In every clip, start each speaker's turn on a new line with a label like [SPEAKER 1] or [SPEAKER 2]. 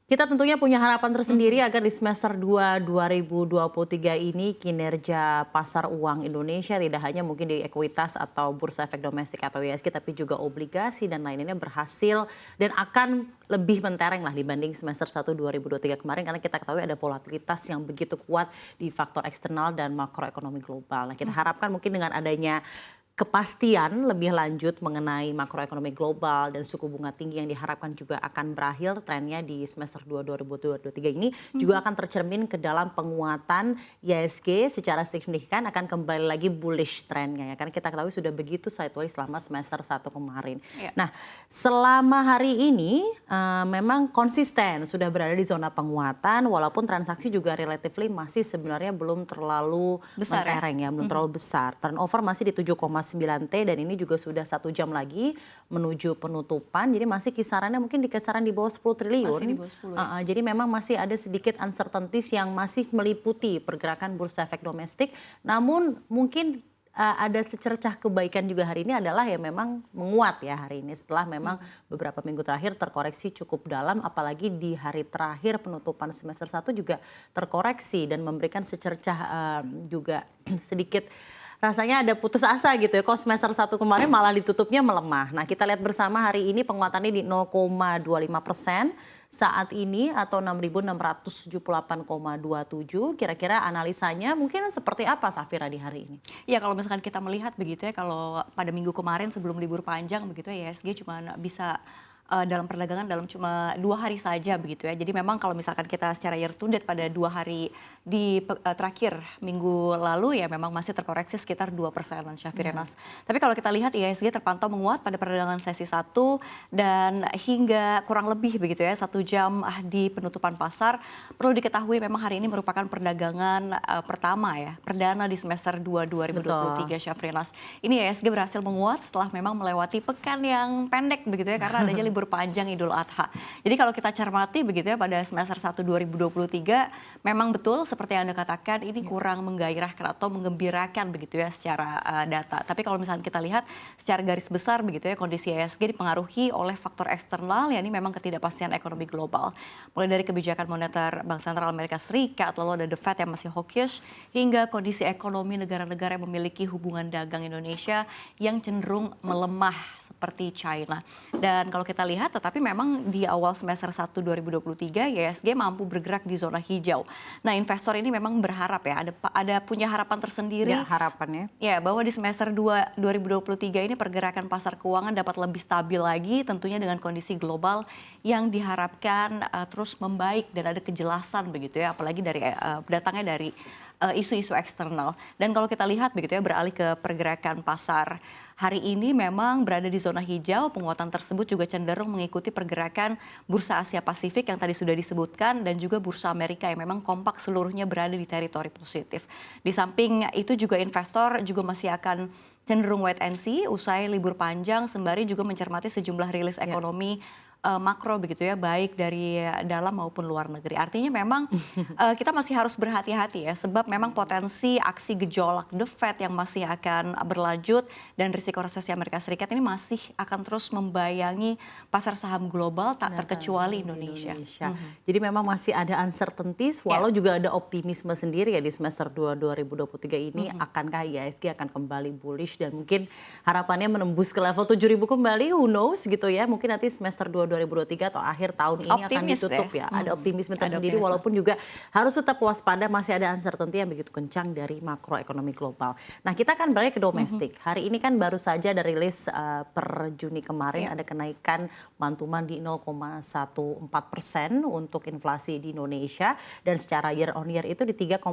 [SPEAKER 1] Kita tentunya punya harapan tersendiri agar di semester 2 2023 ini kinerja pasar uang Indonesia tidak hanya mungkin di ekuitas atau bursa efek domestik atau ISG tapi juga obligasi dan lainnya berhasil dan akan lebih mentereng lah dibanding semester 1 2023 kemarin karena kita ketahui ada volatilitas yang begitu kuat di faktor eksternal dan makroekonomi global. Nah, kita harapkan mungkin dengan adanya kepastian lebih lanjut mengenai makroekonomi global dan suku bunga tinggi yang diharapkan juga akan berakhir trennya di semester 2 2023 ini juga akan tercermin ke dalam penguatan ISG secara signifikan akan kembali lagi bullish trennya ya karena kita ketahui sudah begitu sideways selama semester 1 kemarin.
[SPEAKER 2] Iya.
[SPEAKER 1] Nah, selama hari ini memang konsisten sudah berada di zona penguatan walaupun transaksi juga relatively masih sebenarnya belum terlalu
[SPEAKER 2] Besar ya?
[SPEAKER 1] mentereng ya, belum terlalu besar. Turnover masih di 7,9 T dan ini juga sudah 1 jam lagi menuju penutupan. Jadi masih kisarannya mungkin di kisaran di bawah 10 triliun.
[SPEAKER 2] Masih di bawah 10 ya?
[SPEAKER 1] Jadi memang masih ada sedikit uncertainties yang masih meliputi pergerakan bursa efek domestik. Namun mungkin ada secercah kebaikan juga hari ini adalah ya memang menguat ya hari ini setelah memang beberapa minggu terakhir terkoreksi cukup dalam apalagi di hari terakhir penutupan semester 1 juga terkoreksi dan memberikan secercah juga sedikit rasanya ada putus asa gitu ya. Kok semester 1 kemarin malah ditutupnya melemah. Nah, kita lihat bersama hari ini penguatannya di 0,25% saat ini atau 6.678,27. Kira-kira analisanya mungkin seperti apa Safira di hari ini?
[SPEAKER 2] Ya kalau misalkan kita melihat begitu ya, kalau pada minggu kemarin sebelum libur panjang begitu ya, ISG cuma bisa dalam perdagangan dalam cuma 2 hari saja begitu ya. Jadi memang kalau misalkan kita secara year to date pada 2 hari di terakhir minggu lalu ya memang masih terkoreksi sekitar 2%-an Syafirinas. Tapi kalau kita lihat ISG terpantau menguat pada perdagangan sesi 1 dan hingga kurang lebih begitu ya 1 jam di penutupan pasar. Perlu diketahui memang hari ini merupakan perdagangan pertama ya, perdana di semester 2 2023 Syafirinas. Ini ISG berhasil menguat setelah memang melewati pekan yang pendek begitu ya karena adanya libur panjang Idul Adha. Jadi kalau kita cermati begitu ya pada semester 1 2023 memang betul seperti yang Anda katakan ini kurang menggairahkan atau menggembirakan begitu ya secara data. Tapi kalau misalnya kita lihat secara garis besar begitu ya kondisi ISG dipengaruhi oleh faktor eksternal yakni memang ketidakpastian ekonomi global. Mulai dari kebijakan moneter Bank Sentral Amerika Serikat, lalu ada The Fed yang masih hawkish hingga kondisi ekonomi negara-negara yang memiliki hubungan dagang Indonesia yang cenderung melemah seperti China. Dan kalau kita lihat tetapi memang di awal semester 1 2023 ISG mampu bergerak di zona hijau. Nah, investor ini memang berharap ya ada punya harapan tersendiri.
[SPEAKER 1] Ya, harapannya.
[SPEAKER 2] Ya, bahwa di semester 2 2023 ini pergerakan pasar keuangan dapat lebih stabil lagi tentunya dengan kondisi global yang diharapkan terus membaik dan ada kejelasan begitu ya apalagi dari datangnya dari isu-isu eksternal. Dan kalau kita lihat begitu ya beralih ke pergerakan pasar hari ini memang berada di zona hijau, penguatan tersebut juga cenderung mengikuti pergerakan bursa Asia Pasifik yang tadi sudah disebutkan dan juga bursa Amerika yang memang kompak seluruhnya berada di teritori positif. Di samping itu juga investor juga masih akan cenderung wait and see usai libur panjang sembari juga mencermati sejumlah rilis ekonomi makro begitu ya baik dari dalam maupun luar negeri. Artinya memang kita masih harus berhati-hati ya sebab memang potensi aksi gejolak The Fed yang masih akan berlanjut dan risiko resesi Amerika Serikat ini masih akan terus membayangi pasar saham global tak terkecuali Indonesia.
[SPEAKER 1] Jadi memang masih ada uncertainties walau juga ada optimisme sendiri ya di semester 2 2023 ini akankah ISG akan kembali bullish dan mungkin harapannya menembus ke level 7.000 kembali, who knows gitu ya. Mungkin nanti semester 2 2023 atau akhir tahun ini akan ditutup ya. Ada optimisme tersendiri walaupun juga harus tetap waspada masih ada uncertainty yang begitu kencang dari makroekonomi global. Nah, kita akan balik ke domestik. Hari ini kan baru saja ada rilis per Juni kemarin ada kenaikan mantuman di 0,14% untuk inflasi di Indonesia dan secara year on year itu di 3,5%.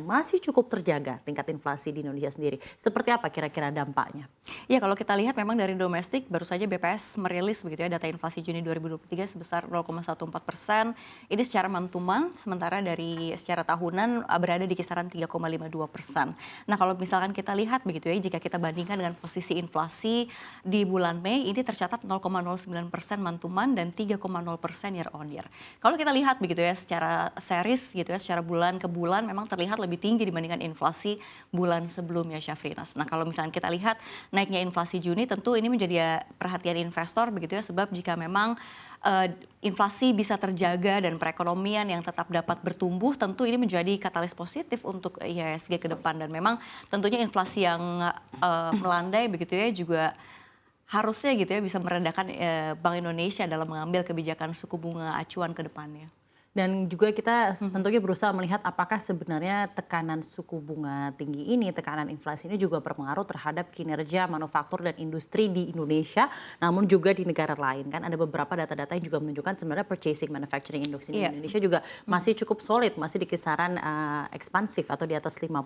[SPEAKER 1] Masih cukup terjaga tingkat inflasi di Indonesia sendiri. Seperti apa kira-kira dampaknya?
[SPEAKER 2] Ya, kalau kita lihat memang dari domestik baru saja BPS merilis begitu ya data inflasi Juni 2023 sebesar 0,14%. Ini secara mantuman, sementara dari secara tahunan berada di kisaran 3,52%. Nah, kalau misalkan kita lihat begitu ya, jika kita bandingkan dengan posisi inflasi di bulan Mei, ini tercatat 0,09% mantuman dan 3,0% year on year. Kalau kita lihat begitu ya, secara series gitu ya, secara bulan ke bulan memang terlihat lebih tinggi dibandingkan inflasi bulan sebelumnya, Syafrinas. Nah, kalau misalkan kita lihat naiknya inflasi Juni, tentu ini menjadi perhatian investor begitu ya, sebab jika memang inflasi bisa terjaga dan perekonomian yang tetap dapat bertumbuh, tentu ini menjadi katalis positif untuk IHSG ke depan. Dan memang tentunya inflasi yang melandai begitu ya juga harusnya gitu ya bisa meredakan Bank Indonesia dalam mengambil kebijakan suku bunga acuan ke depannya.
[SPEAKER 1] Dan juga kita tentunya berusaha melihat apakah sebenarnya tekanan suku bunga tinggi ini, tekanan inflasi ini juga berpengaruh terhadap kinerja manufaktur dan industri di Indonesia, namun juga di negara lain. Kan ada beberapa data-data yang juga menunjukkan sebenarnya purchasing manufacturing index di Indonesia juga masih cukup solid, masih di kisaran ekspansif atau di atas 50.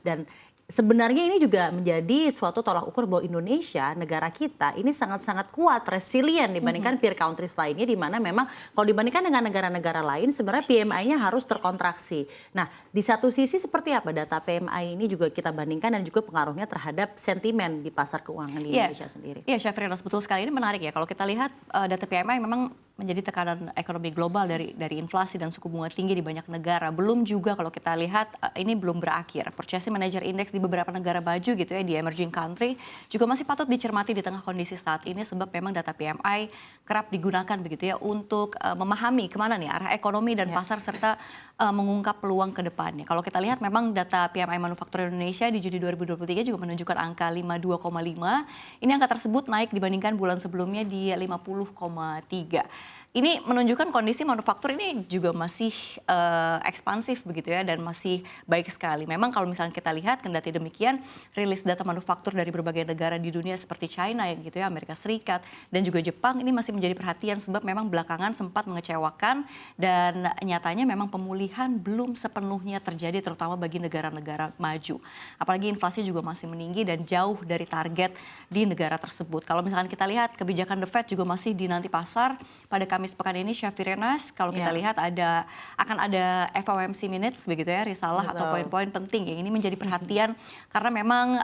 [SPEAKER 1] Dan sebenarnya ini juga menjadi suatu tolak ukur bahwa Indonesia, negara kita ini sangat-sangat kuat, resilient dibandingkan peer countries lainnya, di mana memang kalau dibandingkan dengan negara-negara lain sebenarnya PMI-nya harus terkontraksi. Nah, di satu sisi seperti apa data PMI ini juga kita bandingkan dan juga pengaruhnya terhadap sentimen di pasar keuangan di Indonesia sendiri.
[SPEAKER 2] Iya, Syafrinas, betul sekali. Ini menarik ya. Kalau kita lihat data PMI memang menjadi tekanan ekonomi global dari inflasi dan suku bunga tinggi di banyak negara. Belum juga kalau kita lihat ini belum berakhir. Purchasing Manager Index di beberapa negara maju gitu ya, di emerging country juga masih patut dicermati di tengah kondisi saat ini, sebab memang data PMI kerap digunakan begitu ya untuk memahami kemana nih arah ekonomi dan pasar serta mengungkap peluang ke depannya. Kalau kita lihat memang data PMI manufaktur Indonesia di Juni 2023 juga menunjukkan angka 52,5. Ini angka tersebut naik dibandingkan bulan sebelumnya di 50,3. Ini menunjukkan kondisi manufaktur ini juga masih ekspansif begitu ya, dan masih baik sekali. Memang kalau misalnya kita lihat kendati demikian, rilis data manufaktur dari berbagai negara di dunia seperti China gitu ya, Amerika Serikat dan juga Jepang ini masih menjadi perhatian, sebab memang belakangan sempat mengecewakan dan nyatanya memang pemulihan belum sepenuhnya terjadi terutama bagi negara-negara maju. Apalagi inflasi juga masih meninggi dan jauh dari target di negara tersebut. Kalau misalkan kita lihat kebijakan The Fed juga masih dinanti pasar pada Kamis pekan ini, Syafrinas, kalau kita lihat akan ada FOMC minutes begitu ya, risalah atau poin-poin penting yang ini menjadi perhatian karena memang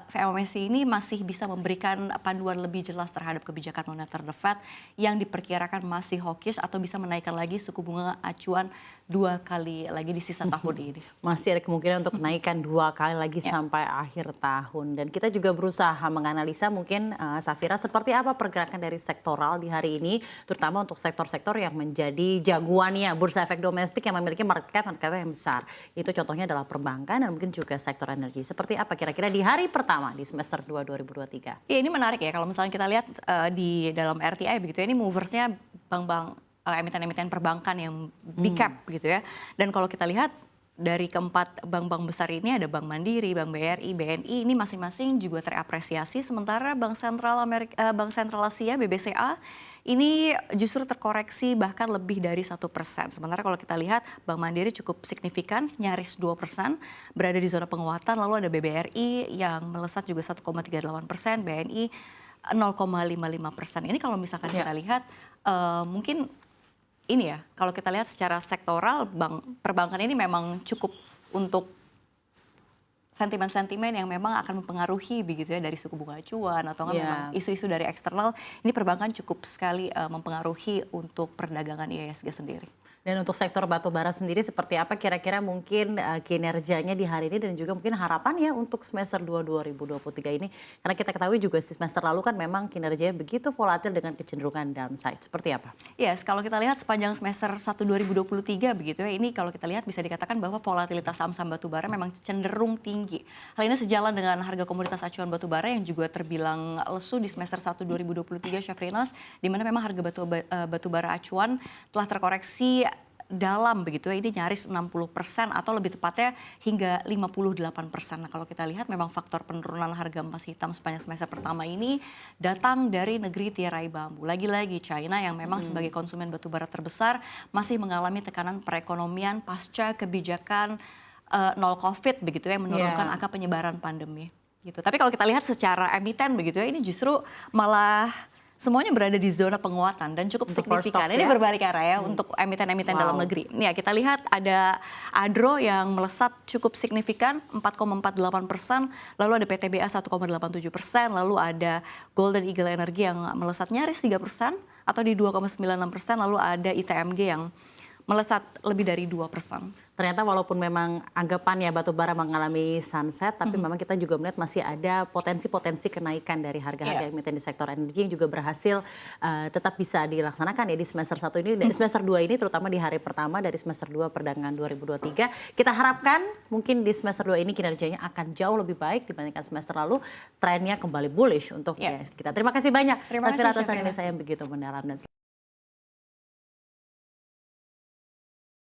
[SPEAKER 2] FOMC ini masih bisa memberikan panduan lebih jelas terhadap kebijakan moneter The Fed yang diperkirakan masih hawkish atau bisa menaikkan lagi suku bunga acuan 2 kali lagi di sisa tahun ini.
[SPEAKER 1] Masih ada kemungkinan untuk naikkan 2 kali lagi sampai akhir tahun. Dan kita juga berusaha menganalisa mungkin Safira seperti apa pergerakan dari sektoral di hari ini, terutama untuk sektor-sektor yang menjadi jagoannya bursa efek domestik yang memiliki market cap yang besar. Itu contohnya adalah perbankan dan mungkin juga sektor energi. Seperti apa kira-kira di hari pertama di semester 2 2023?
[SPEAKER 2] Ya, ini menarik ya kalau misalnya kita lihat di dalam RTI begitu ya, ini moversnya bank-bank emiten-emiten perbankan yang big cap gitu ya. Dan kalau kita lihat dari keempat bank-bank besar ini ada Bank Mandiri, Bank BRI, BNI, ini masing-masing juga terapresiasi. Sementara Bank Sentral Asia (BBCA) ini justru terkoreksi bahkan lebih dari 1%. Sementara kalau kita lihat Bank Mandiri cukup signifikan, nyaris 2%, berada di zona penguatan. Lalu ada BBRI yang melesat juga 1,38%, BNI 0,55%. Ini kalau misalkan kita lihat mungkin ini ya, kalau kita lihat secara sektoral, perbankan ini memang cukup untuk sentimen-sentimen yang memang akan mempengaruhi begitu ya dari suku bunga acuan atau memang isu-isu dari eksternal. Ini perbankan cukup sekali mempengaruhi untuk perdagangan IHSG sendiri.
[SPEAKER 1] Dan untuk sektor batu bara sendiri seperti apa kira-kira mungkin kinerjanya di hari ini dan juga mungkin harapannya untuk semester 2 2023 ini. Karena kita ketahui juga semester lalu kan memang kinerjanya begitu volatil dengan kecenderungan downside. Seperti apa?
[SPEAKER 2] Yes, kalau kita lihat sepanjang semester 1 2023 begitu ya, ini kalau kita lihat bisa dikatakan bahwa volatilitas saham-saham batu bara memang cenderung tinggi. Hal ini sejalan dengan harga komoditas acuan batu bara yang juga terbilang lesu di semester 1 2023, Syafrinas, di mana memang harga batu bara acuan telah terkoreksi dalam begitu ya, ini nyaris 60% atau lebih tepatnya hingga 58%. Nah, kalau kita lihat memang faktor penurunan harga emas hitam sepanjang semester pertama ini datang dari negeri tirai bambu. Lagi-lagi China yang memang sebagai konsumen batu bara terbesar masih mengalami tekanan perekonomian pasca kebijakan nol COVID begitu ya, menurunkan angka penyebaran pandemi gitu. Tapi kalau kita lihat secara emiten begitu ya, ini justru malah semuanya berada di zona penguatan dan cukup signifikan. Ini berbalik arah ya untuk emiten-emiten dalam negeri. Ya, kita lihat ada Adro yang melesat cukup signifikan 4,48%, lalu ada PTBA 1,87%, lalu ada Golden Eagle Energy yang melesat nyaris 3% atau di 2,96%, lalu ada ITMG yang melesat lebih dari 2%.
[SPEAKER 1] Ternyata walaupun memang anggapan ya batu bara mengalami sunset, tapi memang kita juga melihat masih ada potensi-potensi kenaikan dari harga-harga emiten di sektor energi yang juga berhasil tetap bisa dilaksanakan ya di semester 1 ini, dari semester 2 ini terutama di hari pertama dari semester 2 perdagangan 2023. Kita harapkan mungkin di semester 2 ini kinerjanya akan jauh lebih baik dibandingkan semester lalu, trennya kembali bullish untuk IHSG kita. Terima kasih banyak
[SPEAKER 2] Terima kasih,
[SPEAKER 1] atas
[SPEAKER 2] Syafrina.
[SPEAKER 1] analisa yang begitu mendalam dan